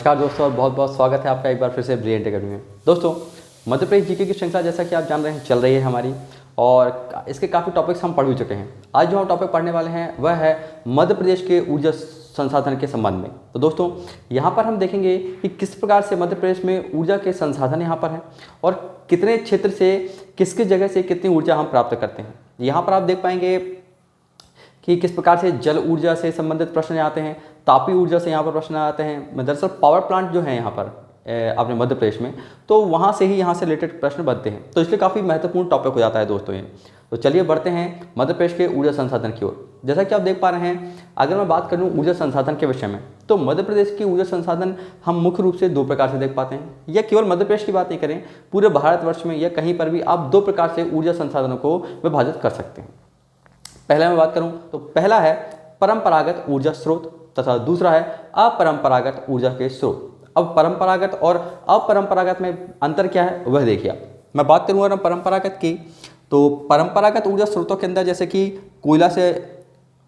नमस्कार दोस्तों और बहुत बहुत स्वागत है आपका एक बार फिर से ब्रिलियंट एकेडमी में। दोस्तों मध्य प्रदेश जीके की श्रृंखला जैसा कि आप जान रहे हैं चल रही है हमारी, और इसके काफ़ी टॉपिक्स हम पढ़ भी चुके हैं। आज जो हम टॉपिक पढ़ने वाले हैं वह है मध्य प्रदेश के ऊर्जा संसाधन के संबंध में। तो दोस्तों यहाँ पर हम देखेंगे कि किस प्रकार से मध्य प्रदेश में ऊर्जा के संसाधन यहाँ पर हैं और कितने क्षेत्र से किस किस जगह से कितनी ऊर्जा हम प्राप्त करते हैं। यहाँ पर आप देख पाएंगे कि किस प्रकार से जल ऊर्जा से संबंधित प्रश्न आते हैं, तापीय ऊर्जा से यहाँ पर प्रश्न आते हैं। दरअसल पावर प्लांट जो है यहाँ पर अपने मध्य प्रदेश में, तो वहाँ से ही यहाँ से रिलेटेड प्रश्न बनते हैं, तो इसलिए काफ़ी महत्वपूर्ण टॉपिक हो जाता है दोस्तों ये। तो चलिए बढ़ते हैं मध्य प्रदेश के ऊर्जा संसाधन की ओर। जैसा कि आप देख पा रहे हैं, अगर मैं बात करूँ ऊर्जा संसाधन के विषय में, तो मध्य प्रदेश की ऊर्जा संसाधन हम मुख्य रूप से दो प्रकार से देख पाते हैं। या केवल मध्य प्रदेश की बात नहीं करें, पूरे भारतवर्ष में या कहीं पर भी आप दो प्रकार से ऊर्जा संसाधनों को विभाजित कर सकते हैं। पहला मैं बात करूं तो पहला है परंपरागत ऊर्जा स्रोत तथा दूसरा है अपरंपरागत ऊर्जा के स्रोत। अब परंपरागत और अपरंपरागत में अंतर क्या है वह देखिए। मैं बात करूंगा ना परंपरागत की, तो परंपरागत ऊर्जा स्रोतों के अंदर जैसे कि कोयला से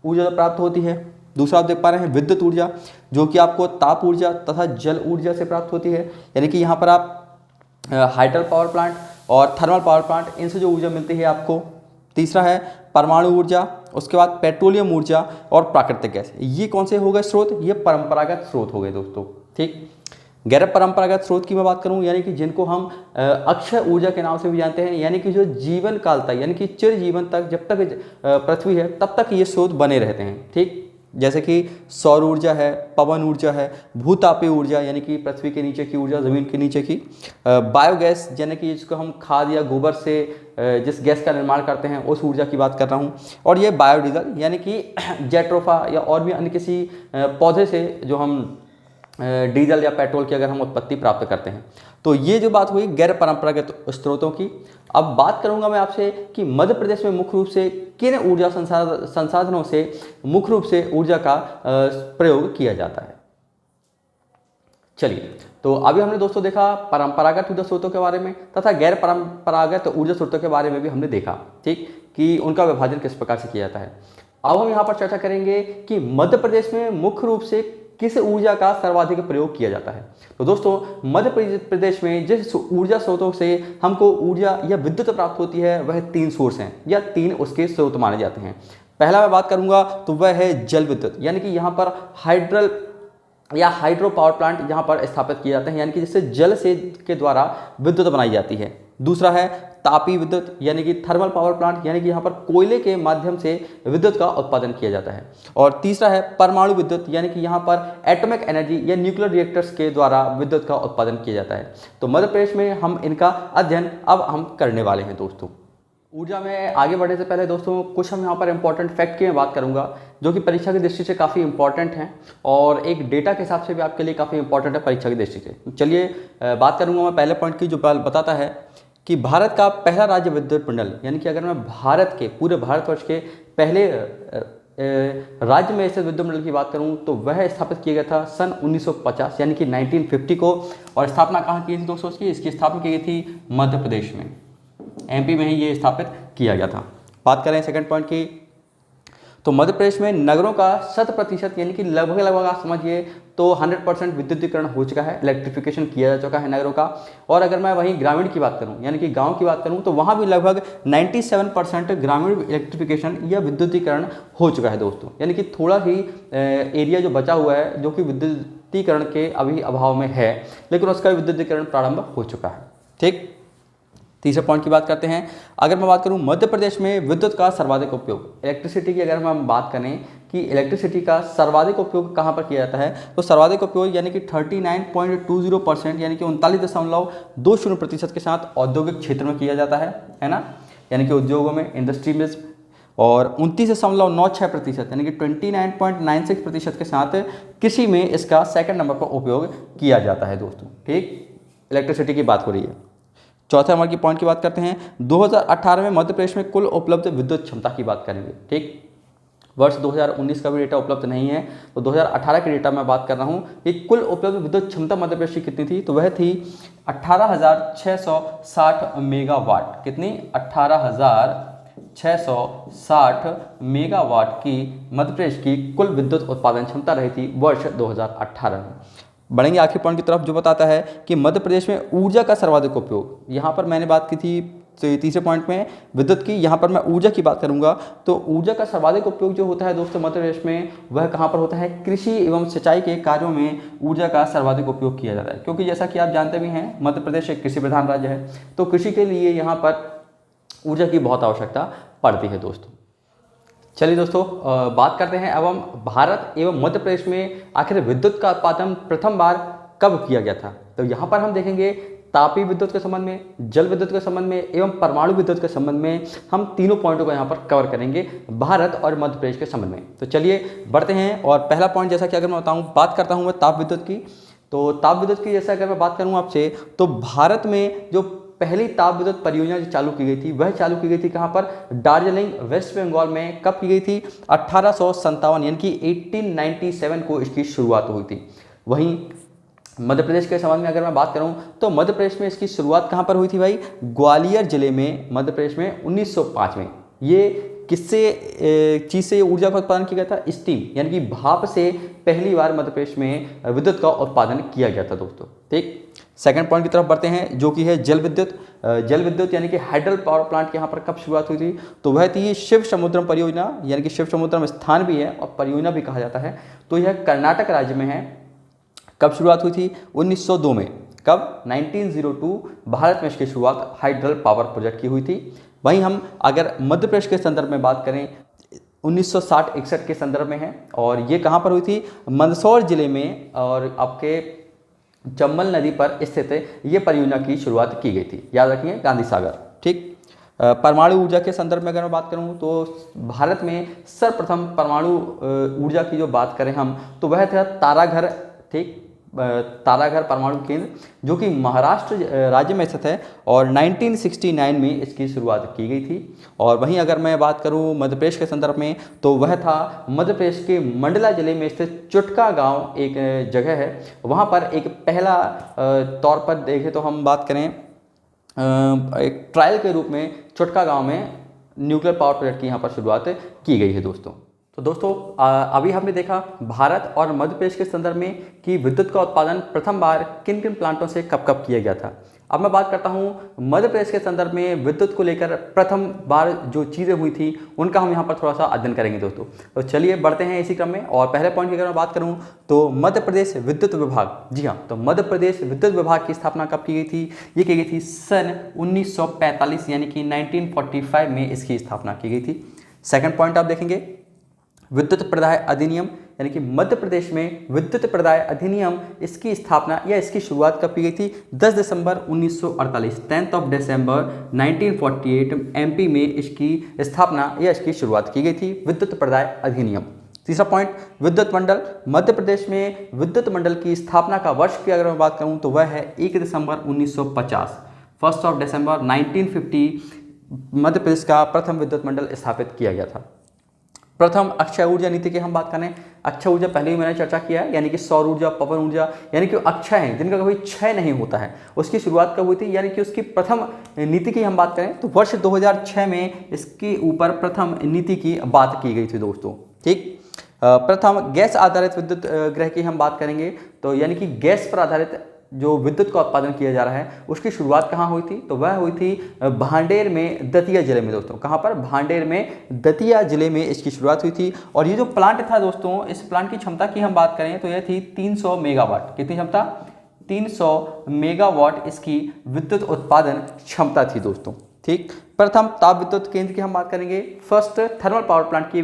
ऊर्जा प्राप्त होती है। दूसरा आप देख पा रहे हैं विद्युत ऊर्जा, जो कि आपको ताप ऊर्जा तथा जल ऊर्जा से प्राप्त होती है। यानी कि यहाँ पर आप हाइडल पावर प्लांट और थर्मल पावर प्लांट, इनसे जो ऊर्जा मिलती है आपको। तीसरा है परमाणु ऊर्जा, उसके बाद पेट्रोलियम ऊर्जा और प्राकृतिक गैस। ये कौन से हो गए स्रोत? ये परंपरागत स्रोत हो गए दोस्तों। ठीक, गैर परंपरागत स्रोत की मैं बात करूं, यानी कि जिनको हम अक्षय ऊर्जा के नाम से भी जानते हैं, यानी कि जो जीवन काल तक, यानी कि चिर जीवन तक, जब तक पृथ्वी है तब तक ये स्रोत बने रहते हैं। ठीक, जैसे कि सौर ऊर्जा है, पवन ऊर्जा है, भूतापीय ऊर्जा यानी कि पृथ्वी के नीचे की ऊर्जा, ज़मीन के नीचे की, बायोगैस यानी कि जिसको हम खाद या गोबर से जिस गैस का निर्माण करते हैं उस ऊर्जा की बात कर रहा हूँ, और ये बायोडीजल यानी कि जेट्रोफा या और भी अन्य किसी पौधे से जो हम डीजल या पेट्रोल की अगर हम उत्पत्ति प्राप्त करते हैं। तो ये जो बात हुई गैर परंपरागत स्रोतों की। अब बात करूंगा मैं आपसे कि मध्य प्रदेश में मुख्य रूप से किन ऊर्जा संसाधनों से मुख्य रूप से ऊर्जा का प्रयोग किया जाता है। चलिए, तो अभी हमने दोस्तों देखा परंपरागत ऊर्जा स्रोतों के बारे में तथा गैर परंपरागत ऊर्जा स्रोतों के बारे में भी हमने देखा, ठीक, कि उनका विभाजन किस प्रकार से किया जाता है। अब हम यहाँ पर चर्चा करेंगे कि मध्य प्रदेश में मुख्य रूप से किस ऊर्जा का सर्वाधिक प्रयोग किया जाता है। तो दोस्तों मध्य प्रदेश में जिस ऊर्जा स्रोतों से हमको ऊर्जा या विद्युत प्राप्त होती है वह तीन सोर्स हैं या तीन उसके स्रोत माने जाते हैं। पहला मैं बात करूंगा तो वह है जल विद्युत, यानी कि यहाँ पर हाइड्रल या हाइड्रो पावर प्लांट यहाँ पर स्थापित किए जाते हैं, यानी कि जिससे जल से के द्वारा विद्युत बनाई जाती है। दूसरा है तापीय विद्युत, यानी कि थर्मल पावर प्लांट, यानी कि यहाँ पर कोयले के माध्यम से विद्युत का उत्पादन किया जाता है। और तीसरा है परमाणु विद्युत, यानी कि यहाँ पर एटॉमिक एनर्जी या न्यूक्लियर रिएक्टर्स के द्वारा विद्युत का उत्पादन किया जाता है। तो मध्य प्रदेश में हम इनका अध्ययन अब हम करने वाले हैं दोस्तों। ऊर्जा में आगे बढ़ने से पहले दोस्तों कुछ हम यहाँ पर इंपॉर्टेंट फैक्ट की मैं बात करूँगा, जो कि परीक्षा की दृष्टि से काफ़ी इंपॉर्टेंट हैं और एक डेटा के हिसाब से भी आपके लिए काफ़ी इंपॉर्टेंट है परीक्षा की दृष्टि से। चलिए बात करूँगा मैं पहले पॉइंट की, जो बताता है कि भारत का पहला राज्य विद्युत मंडल, यानी कि अगर मैं भारत के पूरे भारतवर्ष के पहले राज्य में स्थित विद्युत मंडल की बात करूं तो वह स्थापित किया गया था सन 1950 यानी कि 1950 को। और स्थापना कहाँ की थी दोस्तों इसकी स्थापना की गई थी मध्य प्रदेश में, एमपी में ही ये स्थापित किया गया था। बात करें सेकंड पॉइंट की, तो मध्य प्रदेश में नगरों का 100% यानी कि लगभग आप समझिए तो 100% विद्युतीकरण हो चुका है, इलेक्ट्रिफिकेशन किया जा चुका है नगरों का। और अगर मैं वहीं ग्रामीण की बात करूं यानी कि गांव की बात करूं तो वहां भी लगभग 97% ग्रामीण इलेक्ट्रिफिकेशन या विद्युतीकरण हो चुका है दोस्तों। यानी कि थोड़ा ही एरिया जो बचा हुआ है जो कि विद्युतीकरण के अभी अभाव में है, लेकिन उसका विद्युतीकरण प्रारंभ हो चुका है। ठीक, तीसरे पॉइंट की बात करते हैं। अगर मैं बात करूं मध्य प्रदेश में विद्युत का सर्वाधिक उपयोग, इलेक्ट्रिसिटी की अगर हम बात करें कि इलेक्ट्रिसिटी का सर्वाधिक उपयोग कहां पर किया जाता है, तो सर्वाधिक उपयोग यानी कि 39.20% यानी कि 39.20% के साथ औद्योगिक क्षेत्र में किया जाता है ना, यानी कि उद्योगों में, इंडस्ट्री में। और 29.96% यानी कि 29.96% के साथ कृषि में इसका सेकंड नंबर पर उपयोग किया जाता है दोस्तों। ठीक, इलेक्ट्रिसिटी की बात हो रही है। चौथे नंबर की पॉइंट की बात करते हैं। 2018 में मध्य प्रदेश में कुल उपलब्ध विद्युत क्षमता की बात करेंगे। ठीक, वर्ष 2019 का भी डेटा उपलब्ध नहीं है, तो 2018 के डेटा में बात कर रहा हूँ कि कुल उपलब्ध विद्युत क्षमता मध्य प्रदेश की कितनी थी, तो वह थी 18,660 मेगावाट। कितनी? 18,660 मेगावाट की मध्य प्रदेश की कुल विद्युत उत्पादन क्षमता रही थी वर्ष 2018 में। बढ़ेंगे आखिरी पॉइंट की तरफ, जो बताता है कि मध्य प्रदेश में ऊर्जा का सर्वाधिक उपयोग। यहाँ पर मैंने बात की थी तो तीसरे पॉइंट में विद्युत की, यहाँ पर मैं ऊर्जा की बात करूँगा। तो ऊर्जा का सर्वाधिक उपयोग जो होता है दोस्तों मध्य प्रदेश में, वह कहाँ पर होता है? कृषि एवं सिंचाई के कार्यों में ऊर्जा का सर्वाधिक उपयोग किया जाता है, क्योंकि जैसा कि आप जानते भी हैं मध्य प्रदेश एक कृषि प्रधान राज्य है, तो कृषि के लिए यहाँ पर ऊर्जा की बहुत आवश्यकता पड़ती है दोस्तों। चलिए दोस्तों, बात करते हैं एवं भारत एवं मध्य प्रदेश में आखिर विद्युत का उत्पादन प्रथम बार कब किया गया था। तो यहाँ पर हम देखेंगे तापीय विद्युत के संबंध में, जल विद्युत के संबंध में एवं परमाणु विद्युत के संबंध में हम तीनों पॉइंटों को यहाँ पर कवर करेंगे भारत और मध्य प्रदेश के संबंध में। तो चलिए बढ़ते हैं। और पहला पॉइंट जैसा कि अगर मैं बताऊँ, बात करता हूँ मैं ताप विद्युत की। तो ताप विद्युत की जैसा अगर मैं बात करूँ आपसे, तो भारत में जो पहली ताप विद्युत परियोजना जो चालू की गई थी, वह चालू की गई थी कहाँ पर? दार्जिलिंग वेस्ट बंगाल में। कब की गई थी? 1857 यानी कि 1897 को इसकी शुरुआत हुई थी। वहीं मध्य प्रदेश के संबंध में अगर मैं बात करूं, तो मध्य प्रदेश में इसकी शुरुआत कहां पर हुई थी भाई? ग्वालियर जिले में, मध्य प्रदेश में 1905 में। ये किससे चीज़ से ऊर्जा का उत्पादन किया गया था? स्टीम यानी कि भाप से पहली बार मध्य प्रदेश में विद्युत का उत्पादन किया गया था दोस्तों। ठीक, सेकंड पॉइंट की तरफ बढ़ते हैं, जो कि है जल विद्युत। जल विद्युत यानी कि हाइडल पावर प्लांट की यहाँ पर कब शुरुआत हुई थी? तो वह थी शिव समुद्रम परियोजना, यानी कि शिव समुद्रम स्थान भी है और परियोजना भी कहा जाता है। तो यह कर्नाटक राज्य में है। कब शुरुआत हुई थी? 1902 में। कब? 1902 भारत में इसकी शुरुआत हाइडल पावर प्रोजेक्ट की हुई थी। वहीं हम अगर मध्य प्रदेश के संदर्भ में बात करें, 1960-61 के संदर्भ में है, और ये कहाँ पर हुई थी? मंदसौर जिले में, और आपके चंबल नदी पर स्थित ये परियोजना की शुरुआत की गई थी। याद रखिए, गांधी सागर। ठीक, परमाणु ऊर्जा के संदर्भ में अगर मैं बात करूं, तो भारत में सर्वप्रथम परमाणु ऊर्जा की जो बात करें हम, तो वह था ताराघर। ठीक, ताराघर परमाणु केंद्र, जो कि महाराष्ट्र राज्य में स्थित है, और 1969 में इसकी शुरुआत की गई थी। और वहीं अगर मैं बात करूं मध्य प्रदेश के संदर्भ में, तो वह था मध्य प्रदेश के मंडला जिले में स्थित चुटका गांव एक जगह है। वहां पर एक पहला तौर पर देखें तो हम बात करें एक ट्रायल के रूप में चुटका गांव में न्यूक्लियर पावर प्रोजेक्ट की यहाँ पर शुरुआत की गई है दोस्तों। तो दोस्तों, अभी हमने देखा भारत और मध्य प्रदेश के संदर्भ में कि विद्युत का उत्पादन प्रथम बार किन किन प्लांटों से कब कब किया गया था। अब मैं बात करता हूँ मध्य प्रदेश के संदर्भ में विद्युत को लेकर प्रथम बार जो चीज़ें हुई थी, उनका हम यहाँ पर थोड़ा सा अध्ययन करेंगे दोस्तों। तो चलिए बढ़ते हैं इसी क्रम में। और पहले पॉइंट की अगर मैं बात करूँ, तो मध्य प्रदेश विद्युत विभाग। जी हाँ, तो मध्य प्रदेश विद्युत विभाग की स्थापना कब की गई थी? ये की गई थी सन 1945 यानी कि 1945 में इसकी स्थापना की गई थी। सेकेंड पॉइंट आप देखेंगे, विद्युत प्रदाय अधिनियम, यानी कि मध्य प्रदेश में विद्युत प्रदाय अधिनियम, इसकी स्थापना या इसकी शुरुआत कब की गई थी? 10 दिसंबर 1948, 10 दिसंबर 1948 एमपी में इसकी स्थापना या इसकी शुरुआत की गई थी, विद्युत प्रदाय अधिनियम। तीसरा पॉइंट, विद्युत मंडल। मध्य प्रदेश में विद्युत मंडल की स्थापना का वर्ष की अगर मैं बात करूं, तो वह है 1 दिसंबर 1950, 1 दिसंबर 1950 मध्य प्रदेश का प्रथम विद्युत मंडल स्थापित किया गया था। प्रथम अक्षय ऊर्जा नीति की हम बात करें, अक्षय ऊर्जा पहले ही मैंने चर्चा किया है, यानी कि सौर ऊर्जा, पवन ऊर्जा, यानी कि अक्षय है जिनका कभी क्षय नहीं होता है, उसकी शुरुआत कब हुई थी? यानी कि उसकी प्रथम नीति की हम बात करें, तो वर्ष 2006 में इसके ऊपर प्रथम नीति की बात की गई थी दोस्तों। ठीक, प्रथम गैस आधारित विद्युत गृह की हम बात करेंगे, तो यानी कि गैस पर आधारित जो विद्युत का उत्पादन किया जा रहा है, उसकी शुरुआत कहाँ हुई थी? तो वह हुई थी भांडेर में, दतिया जिले में दोस्तों। कहाँ पर? भांडेर में, दतिया जिले में इसकी शुरुआत हुई थी। और ये जो प्लांट था दोस्तों, इस प्लांट की क्षमता की हम बात करें तो यह थी 300 मेगावाट। कितनी क्षमता? 300 मेगावाट इसकी विद्युत उत्पादन क्षमता थी दोस्तों। ठीक, प्रथम ताप विद्युत केंद्र की हम बात करेंगे, फर्स्ट थर्मल पावर प्लांट की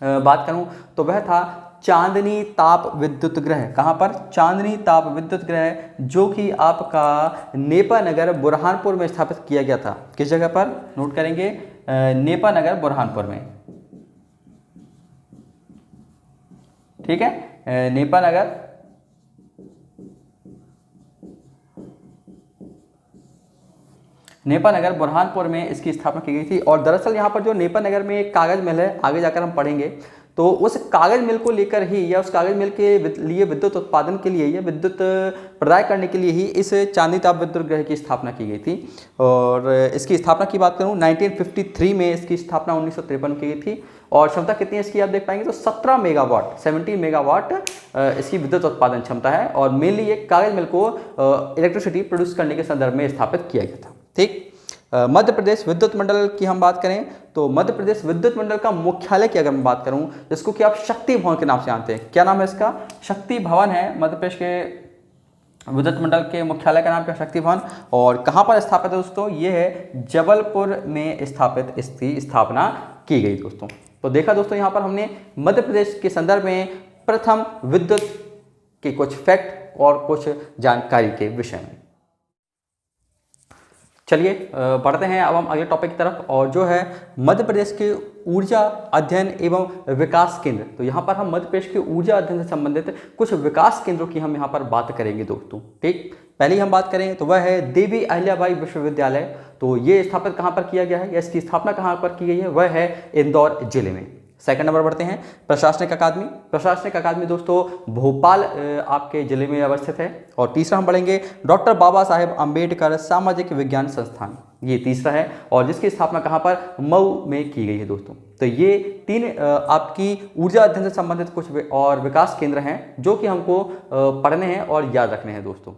बात करूं तो वह था चांदनी ताप विद्युत गृह। कहाँ पर? चांदनी ताप विद्युत गृह, जो कि आपका नेपा नगर बुरहानपुर में स्थापित किया गया था। किस जगह पर? नोट करेंगे, नेपा नगर बुरहानपुर में। ठीक है, नेपा नगर बुरहानपुर में इसकी स्थापना की गई थी। और दरअसल यहाँ पर जो नेपा नगर में एक कागज महल है, आगे जाकर हम पढ़ेंगे, तो उस कागज मिल को लेकर ही या उस कागज मिल के लिए विद्युत उत्पादन के लिए या विद्युत प्रदाय करने के लिए ही इस चांदनी ताप विद्युत गृह की स्थापना की गई थी। और इसकी स्थापना की बात करूं 1953 में इसकी स्थापना 1953 की गई थी। और क्षमता कितनी है इसकी आप देख पाएंगे तो 17 मेगावाट 17 मेगावाट इसकी विद्युत उत्पादन क्षमता है। और मेनली ये कागज मिल को इलेक्ट्रिसिटी प्रोड्यूस करने के संदर्भ में स्थापित किया गया था। ठीक, मध्य प्रदेश विद्युत मंडल की हम बात करें तो मध्य प्रदेश विद्युत मंडल का मुख्यालय की अगर मैं बात करूं जिसको कि आप शक्ति भवन के नाम से जानते हैं, क्या नाम है इसका? शक्ति भवन है। मध्य प्रदेश के विद्युत मंडल के मुख्यालय का नाम क्या? शक्ति भवन। और कहां पर स्थापित है दोस्तों? ये है जबलपुर में स्थापित इसकी स्थापना की गई दोस्तों। तो देखा दोस्तों यहाँ पर हमने मध्य प्रदेश के संदर्भ में प्रथम विद्युत के कुछ फैक्ट और कुछ जानकारी के विषय में। चलिए बढ़ते हैं अब हम अगले टॉपिक की तरफ, और जो है मध्य प्रदेश के ऊर्जा अध्ययन एवं विकास केंद्र। तो यहाँ पर हम मध्य प्रदेश के ऊर्जा अध्ययन से संबंधित कुछ विकास केंद्रों की हम यहाँ पर बात करेंगे दोस्तों। ठीक, पहले हम बात करें तो वह है देवी अहिल्याबाई विश्वविद्यालय। तो ये स्थापित कहाँ पर किया गया है या इसकी स्थापना कहाँ पर की गई है? वह है इंदौर जिले में। सेकंड नंबर बढ़ते हैं प्रशासनिक अकादमी। प्रशासनिक अकादमी दोस्तों भोपाल आपके जिले में अवस्थित है। और तीसरा हम बढ़ेंगे डॉक्टर बाबा साहेब अम्बेडकर सामाजिक विज्ञान संस्थान, ये तीसरा है और जिसकी स्थापना कहाँ पर? मऊ में की गई है दोस्तों। तो ये तीन आपकी ऊर्जा अध्ययन से संबंधित कुछ और विकास केंद्र हैं जो कि हमको पढ़ने हैं और याद रखने हैं दोस्तों।